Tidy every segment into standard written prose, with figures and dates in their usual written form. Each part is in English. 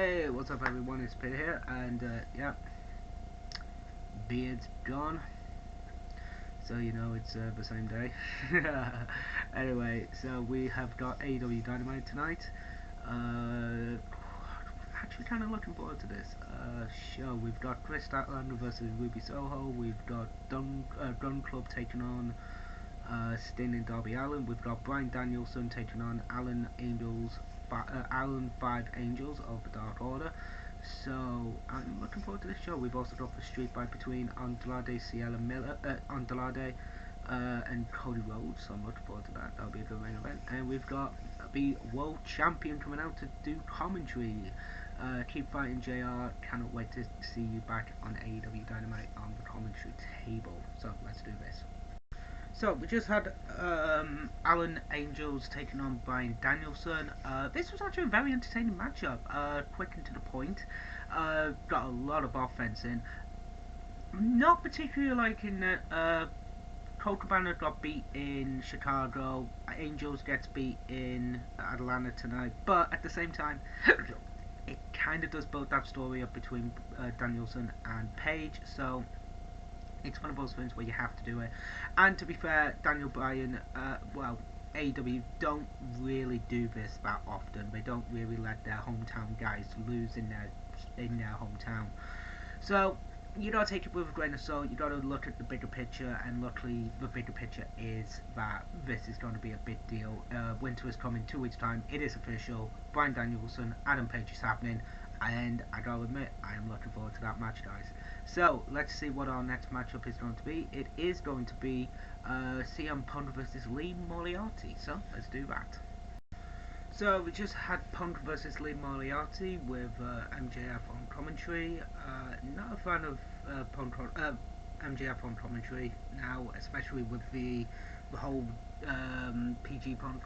Hey, what's up everyone, it's Peter here, and yeah, beard's gone, so you know it's the same day. Anyway, so we have got AEW Dynamite tonight. Actually kind of looking forward to this show. We've got Chris Statlander versus Ruby Soho, we've got Gun Club taking on Sting and Darby Allin, we've got Bryan Danielson taking on Alan Five Angels of the Dark Order. So I'm looking forward to this show. We've also got the street fight between Andrade and Cody Rhodes, so I'm looking forward to that. That'll be a good main event. And we've got the world champion coming out to do commentary. Keep fighting, JR. Cannot wait to see you back on AEW Dynamite on the commentary table. So let's do this. So we just had Alan Angels taking on Bryan Danielson. This was actually a very entertaining matchup. Quick and to the point. Got a lot of offense in. Not particularly like in Colt Cabana got beat in Chicago. Angels gets beat in Atlanta tonight. But at the same time, it kind of does build that story up between Danielson and Page. So it's one of those things where you have to do it. And to be fair, Daniel Bryan, AEW don't really do this that often. They don't really let their hometown guys lose in their hometown. So you gotta take it with a grain of salt. You gotta look at the bigger picture, and luckily the bigger picture is that this is going to be a big deal. Winter is coming 2 weeks time. It is official. Bryan Danielson, Adam Page is happening, and I gotta admit, I am looking forward to that match, guys. So let's see what our next matchup is going to be. It is going to be CM Punk versus Lee Moriarty. So let's do that. So we just had Punk versus Lee Moriarty with MJF on commentary. Not a fan of MJF on commentary now, especially with the whole PG Punk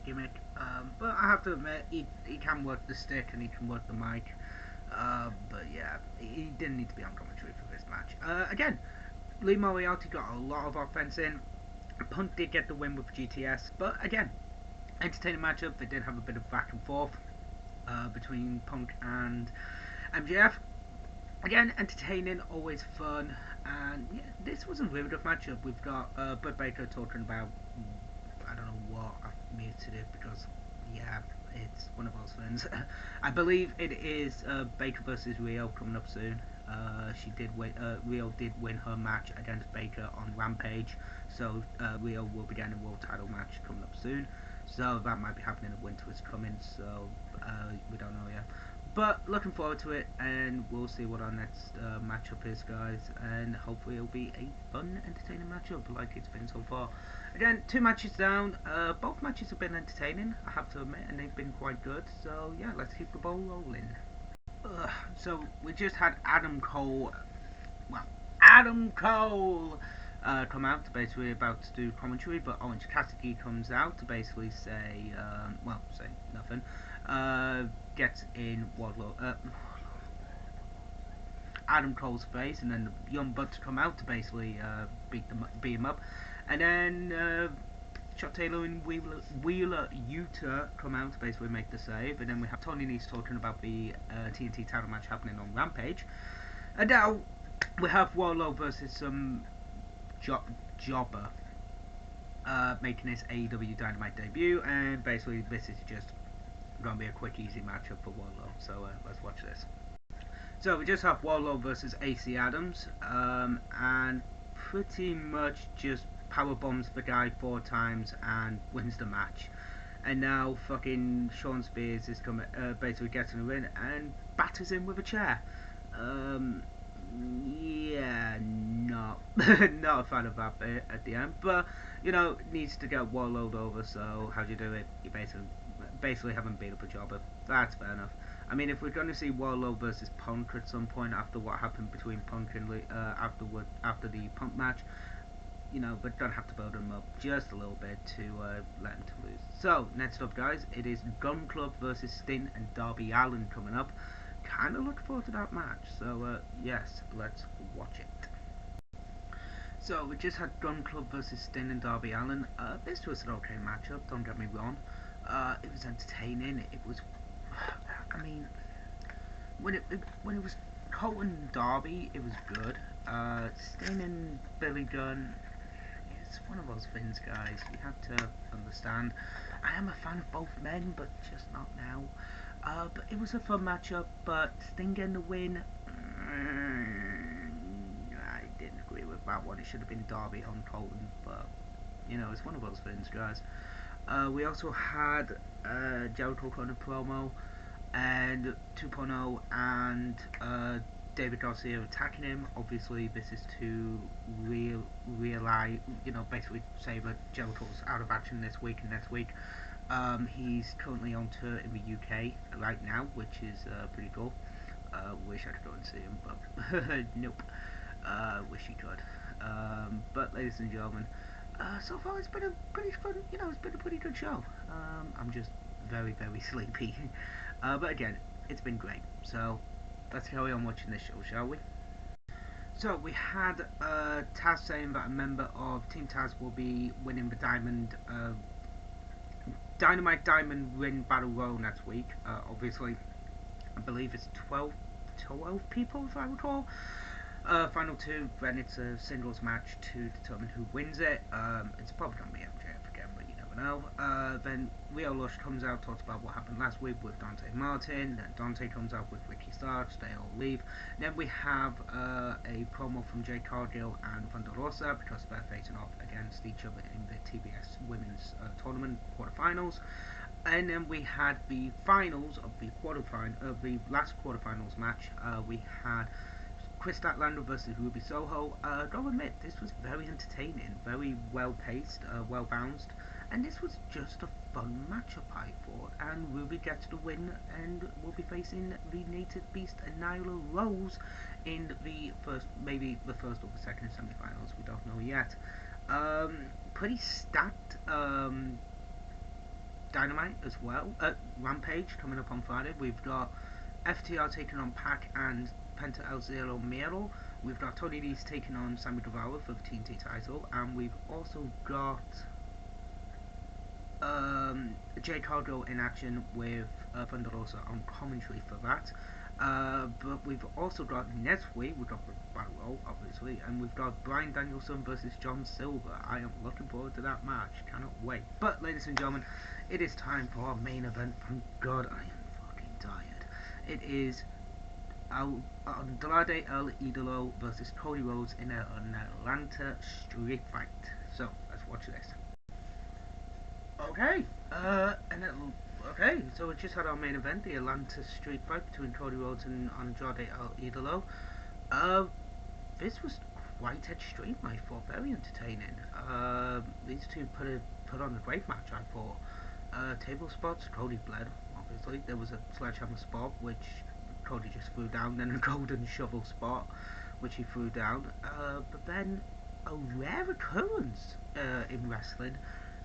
gimmick. But I have to admit, he can work the stick and he can work the mic. But yeah, he didn't need to be on commentary for this match. Again, Lee Moriarty got a lot of offense in. Punk did get the win with GTS, but again, entertaining matchup. They did have a bit of back and forth between Punk and MJF. Again, entertaining, always fun, and yeah, this was a really good matchup. We've got Britt Baker talking about, I don't know what, I've muted it because, yeah, it's one of those things. I believe it is Baker versus Rio coming up soon. She did win. Rio did win her match against Baker on Rampage, so Rio will be getting a world title match coming up soon. So that might be happening if Winter is coming. So we don't know yet. But looking forward to it, and we'll see what our next matchup is, guys. And hopefully it'll be a fun, entertaining matchup like it's been so far. Again, 2 matches down. Both matches have been entertaining, I have to admit, and they've been quite good. So yeah, let's keep the ball rolling. So we just had Adam Cole come out to basically about to do commentary, but Orange Cassidy comes out to basically say, say nothing. Gets in Warlord, Adam Cole's face, and then the Young Bucks come out to basically beat him up, and then Chuck Taylor and Wheeler Yuta come out to basically make the save, and then we have Tony Nese talking about the TNT title match happening on Rampage, and now we have Warlord versus some jobber making his AEW Dynamite debut, and basically this is just going to be a quick, easy matchup for Warlord. So let's watch this. So we just have Warlord versus AC Adams, and pretty much just power bombs the guy 4 times and wins the match. And now fucking Sean Spears is coming, basically gets in the ring and batters him with a chair. Yeah, not not a fan of that bit at the end, but you know, needs to get Warlord over. So how do you do it? You basically haven't beat up a jobber. That's fair enough. I mean, if we're going to see Warlord versus Punk at some point after what happened between Punk and after the Punk match, you know, but don't have to build him up just a little bit to let him to lose. So next up, guys, it is Gun Club versus Sting and Darby Allin coming up. Kind of looking forward to that match. So yes, let's watch it. So we just had Gun Club versus Sting and Darby Allin. This was an okay matchup, don't get me wrong. It was entertaining. It was, I mean, when it was Colton and Darby, it was good. Sting and Billy Gunn, it's one of those things, guys. You have to understand. I am a fan of both men, but just not now. But it was a fun matchup. But Sting getting the win, I didn't agree with that one. It should have been Darby on Colton, but it's one of those things, guys. We also had Jericho on a promo and 2.0 and David Garcia attacking him. Obviously, this is to realize, basically say that Jericho's out of action this week and next week. He's currently on tour in the UK right now, which is pretty cool. Wish I could go and see him, but nope. Wish he could. But ladies and gentlemen, so far it's been a pretty fun, it's been a pretty good show. I'm just very, very sleepy. But again, it's been great. So let's carry on watching this show, shall we? So we had Taz saying that a member of Team Taz will be winning the Dynamite Diamond Ring Battle Royal next week. Obviously, I believe it's 12 people, if I recall. Final two, then it's a singles match to determine who wins it. It's probably going to be MJF again, but you never know. Then Rio Lush comes out, talks about what happened last week with Dante Martin. Then Dante comes out with Ricky Starks, they all leave. Then we have a promo from Jay Cargill and Thunder Rosa because they're facing off against each other in the TBS Women's Tournament quarterfinals. And then we had the finals of the last quarterfinals match. We had Chris Statlander versus Ruby Soho. Gotta admit, this was very entertaining, very well paced, well balanced, and this was just a fun matchup, I thought. And Ruby gets the win and will be facing the Native Beast and Nyla Rose in maybe the first or the second semi-finals. We don't know yet. Pretty stacked Dynamite as well. Rampage coming up on Friday. We've got FTR taking on Pac and Penta El Zero Miedo. We've got Tony Nese taking on Sammy Guevara for the TNT title, and we've also got Jay Cargill in action with Thunder Rosa on commentary for that. But we've also got next week, we've got the Battle Royal, obviously, and we've got Bryan Danielson versus John Silver. I am looking forward to that match, cannot wait. But ladies and gentlemen, it is time for our main event. Thank God I am fucking tired. It is Andrade El Idolo versus Cody Rhodes in an Atlanta street fight. So let's watch this. Okay, so we just had our main event, the Atlanta street fight between Cody Rhodes and Andrade El Idolo. This was quite extreme, I thought, very entertaining. These two put on a great match, I thought. Table spots, Cody bled, obviously. There was a sledgehammer spot, which Cody just threw down, then a golden shovel spot, which he threw down. But then a rare occurrence in wrestling,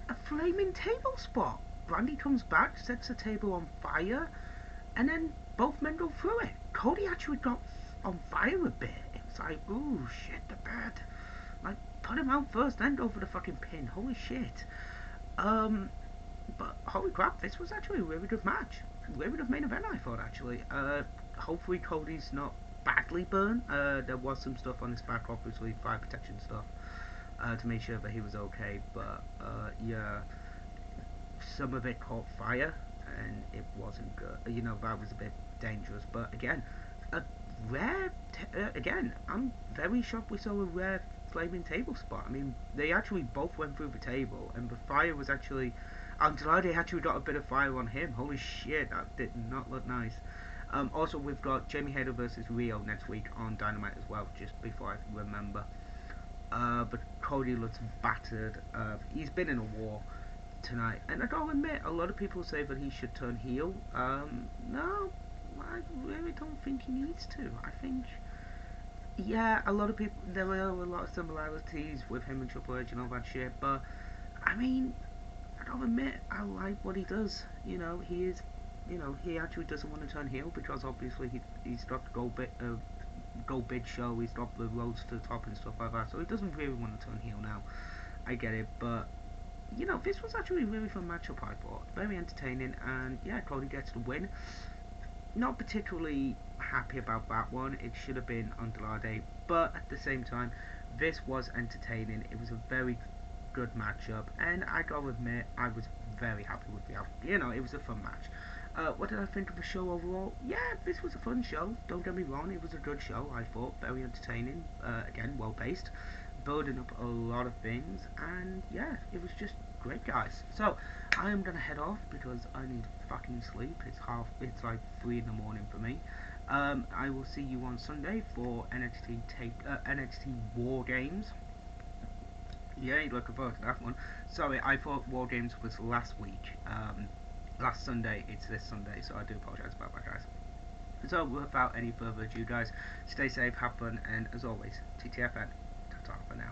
a flaming table spot. Brandy comes back, sets the table on fire, and then both men go through it. Cody actually got on fire a bit. It was like, ooh, shit, the bed. Like, put him out first, then go for the fucking pin. Holy shit. But holy crap, this was actually a really good match. Really good main event, I thought, actually. Hopefully Cody's not badly burned. There was some stuff on his back, obviously, fire protection stuff, to make sure that he was okay. But, yeah, some of it caught fire, and it wasn't good. That was a bit dangerous. But, again, a rare... again, I'm very shocked we saw a rare flaming table spot. I mean, they actually both went through the table, and the fire was actually... I'm glad they actually got a bit of fire on him. Holy shit, that did not look nice. Also, we've got Jamie Hayter versus Rio next week on Dynamite as well, just before I remember. But Cody looks battered. He's been in a war tonight, and I gotta admit, a lot of people say that he should turn heel. No, I really don't think he needs to. I think, yeah, a lot of people, there are a lot of similarities with him and Triple H and all that shit, but, I mean, I gotta admit, I like what he does. He is, he actually doesn't want to turn heel because obviously he's got the Go Big show, he's got the roads to the top and stuff like that, so he doesn't really want to turn heel now. I get it, but this was actually a really fun matchup, I thought. Very entertaining, and yeah, Cody gets the win. not particularly happy about that one. It should have been Andrade, but at the same time, this was entertaining. It was a very good matchup, and I gotta admit, I was very happy with the outcome. You know, it was a fun match. What did I think of the show overall? Yeah, this was a fun show. Don't get me wrong, it was a good show. I thought very entertaining. Again, well paced, building up a lot of things, and yeah, it was just great, guys. So I am gonna head off because I need fucking sleep. It's like 3 in the morning for me. I will see you on Sunday for NXT War Games. Yeah, looking forward to that one. Sorry, I thought War Games was last week. Last Sunday, it's this Sunday, so I do apologise about that, guys. So, without any further ado, guys, stay safe, have fun, and as always, TTFN. Ta-ta for now.